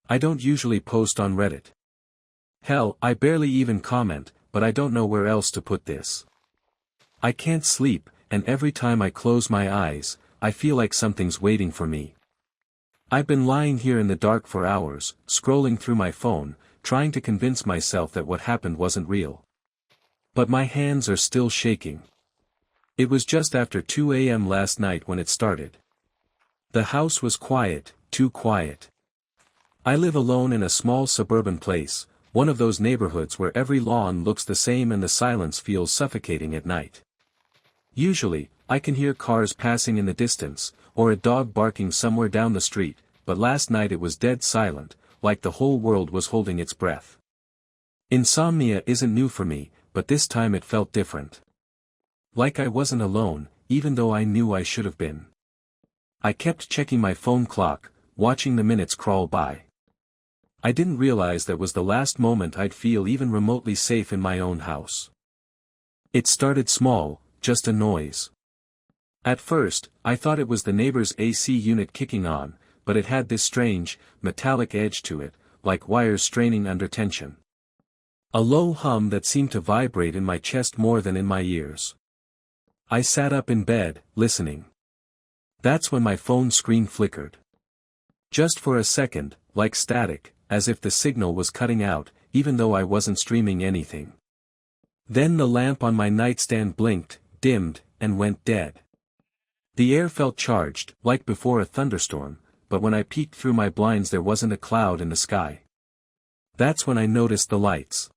I don't usually post on Reddit. Hell, I barely even comment, but I don't know where else to put this. I can't sleep, and every time I close my eyes, I feel like something's waiting for me. I've been lying here in the dark for hours, scrolling through my phone, trying to convince myself that what happened wasn't real. But my hands are still shaking. It was just after 2 a.m. last night when it started. The house was quiet, too quiet. I live alone in a small suburban place, one of those neighborhoods where every lawn looks the same and the silence feels suffocating at night. Usually, I can hear cars passing in the distance, or a dog barking somewhere down the street, but last night it was dead silent, like the whole world was holding its breath. Insomnia isn't new for me, but this time it felt different. Like I wasn't alone, even though I knew I should have been. I kept checking my phone clock, watching the minutes crawl by. I didn't realize that was the last moment I'd feel even remotely safe in my own house. It started small, just a noise. At first, I thought it was the neighbor's AC unit kicking on, but it had this strange, metallic edge to it, like wires straining under tension. A low hum that seemed to vibrate in my chest more than in my ears. I sat up in bed, listening. That's when my phone screen flickered. Just for a second, like static, as if the signal was cutting out, even though I wasn't streaming anything. Then the lamp on my nightstand blinked, dimmed, and went dead. The air felt charged, like before a thunderstorm, but when I peeked through my blinds there wasn't a cloud in the sky. That's when I noticed the lights.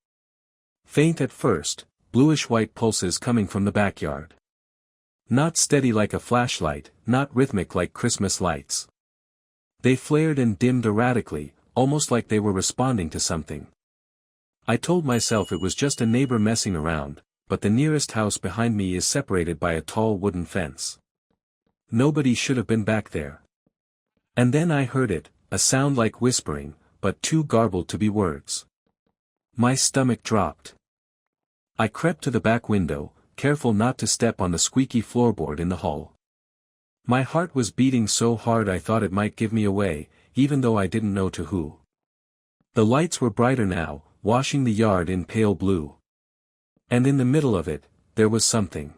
Faint at first, bluish-white pulses coming from the backyard. Not steady like a flashlight, not rhythmic like Christmas lights. They flared and dimmed erratically, almost like they were responding to something. I told myself it was just a neighbor messing around, but the nearest house behind me is separated by a tall wooden fence. Nobody should have been back there. And then I heard it, a sound like whispering, but too garbled to be words. My stomach dropped. I crept to the back window, careful not to step on the squeaky floorboard in the hall. My heart was beating so hard I thought it might give me away, even though I didn't know to who. The lights were brighter now, washing the yard in pale blue. And in the middle of it, there was something.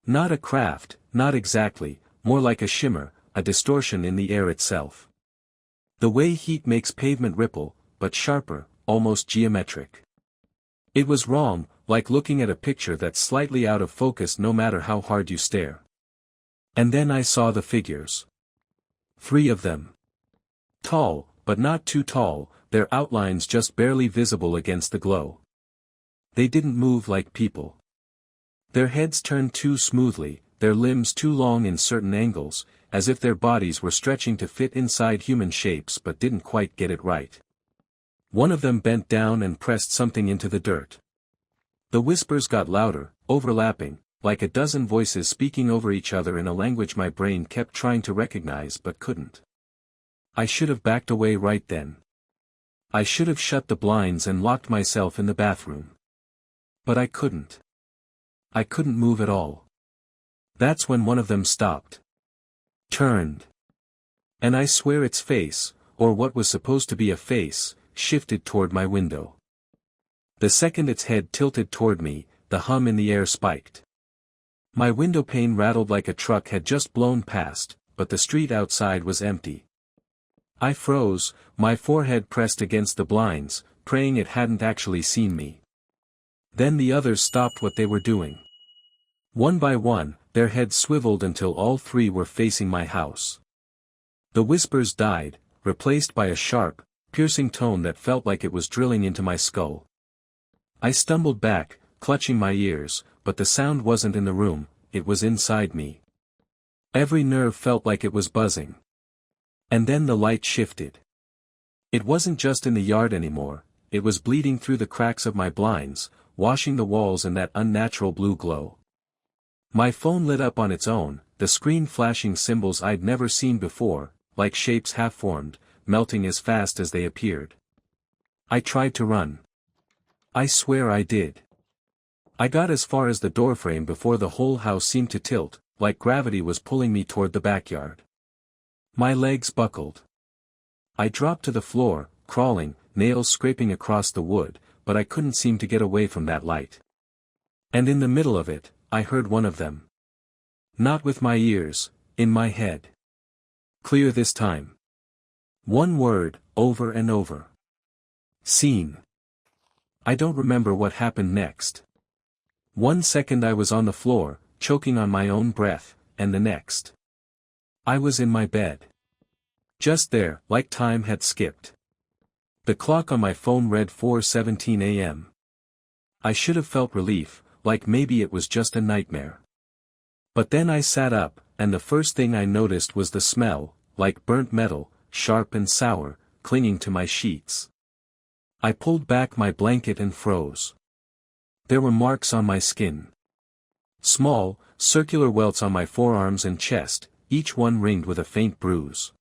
Not a craft, not exactly, more like a shimmer, a distortion in the air itself. The way heat makes pavement ripple, but sharper, almost geometric. It was wrong, like looking at a picture that's slightly out of focus no matter how hard you stare. And then I saw the figures. 3 of them. Tall, but not too tall, their outlines just barely visible against the glow. They didn't move like people. Their heads turned too smoothly, their limbs too long in certain angles, as if their bodies were stretching to fit inside human shapes but didn't quite get it right. One of them bent down and pressed something into the dirt. The whispers got louder, overlapping, like a dozen voices speaking over each other in a language my brain kept trying to recognize but couldn't. I should have backed away right then. I should have shut the blinds and locked myself in the bathroom. But I couldn't. I couldn't move at all. That's when one of them stopped. Turned. And I swear its face, or what was supposed to be a face, shifted toward my window. The second its head tilted toward me, the hum in the air spiked. My window pane rattled like a truck had just blown past, but the street outside was empty. I froze, my forehead pressed against the blinds, praying it hadn't actually seen me. Then the others stopped what they were doing. One by one, their heads swiveled until all 3 were facing my house. The whispers died, replaced by a sharp, piercing tone that felt like it was drilling into my skull. I stumbled back, clutching my ears, but the sound wasn't in the room, it was inside me. Every nerve felt like it was buzzing. And then the light shifted. It wasn't just in the yard anymore, it was bleeding through the cracks of my blinds, washing the walls in that unnatural blue glow. My phone lit up on its own, the screen flashing symbols I'd never seen before, like shapes half-formed, melting as fast as they appeared. I tried to run. I swear I did. I got as far as the doorframe before the whole house seemed to tilt, like gravity was pulling me toward the backyard. My legs buckled. I dropped to the floor, crawling, nails scraping across the wood, but I couldn't seem to get away from that light. And in the middle of it, I heard one of them. Not with my ears, in my head. Clear this time. One word, over and over. Scene. I don't remember what happened next. 1 second I was on the floor, choking on my own breath, and the next. I was in my bed. Just there, like time had skipped. The clock on my phone read 4:17 a.m. I should have felt relief, like maybe it was just a nightmare. But then I sat up, and the first thing I noticed was the smell, like burnt metal, sharp and sour, clinging to my sheets. I pulled back my blanket and froze. There were marks on my skin. Small, circular welts on my forearms and chest, each one ringed with a faint bruise.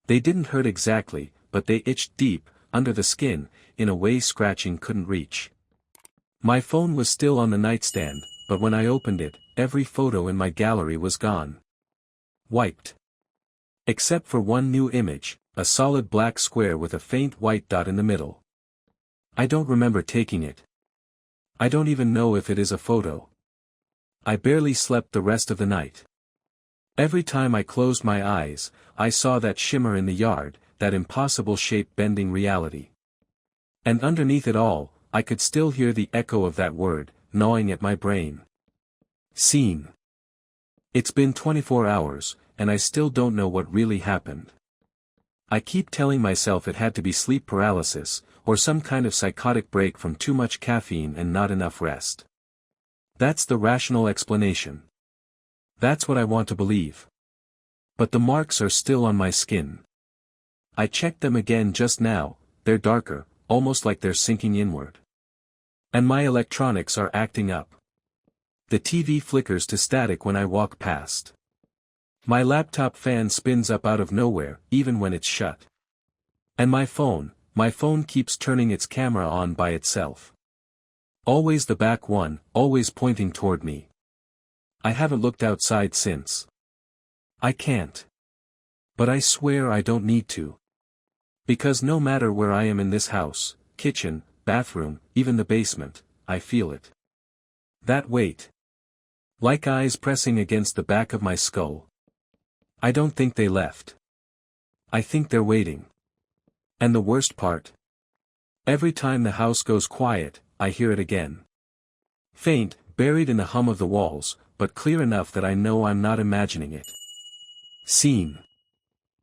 They didn't hurt exactly, but they itched deep, under the skin, in a way scratching couldn't reach. My phone was still on the nightstand, but when I opened it, every photo in my gallery was gone. Wiped. Except for one new image, a solid black square with a faint white dot in the middle. I don't remember taking it. I don't even know if it is a photo. I barely slept the rest of the night. Every time I closed my eyes, I saw that shimmer in the yard, that impossible shape bending reality. And underneath it all, I could still hear the echo of that word, gnawing at my brain. Scene. It's been 24 hours, and I still don't know what really happened. I keep telling myself it had to be sleep paralysis, or some kind of psychotic break from too much caffeine and not enough rest. That's the rational explanation. That's what I want to believe. But the marks are still on my skin. I checked them again just now, they're darker, almost like they're sinking inward. And my electronics are acting up. The TV flickers to static when I walk past. My laptop fan spins up out of nowhere, even when it's shut. And my phone keeps turning its camera on by itself. Always the back one, always pointing toward me. I haven't looked outside since. I can't. But I swear I don't need to. Because no matter where I am in this house, kitchen, bathroom, even the basement, I feel it. That weight. Like eyes pressing against the back of my skull. I don't think they left. I think they're waiting. And the worst part? Every time the house goes quiet, I hear it again. Faint, buried in the hum of the walls, but clear enough that I know I'm not imagining it. Scene.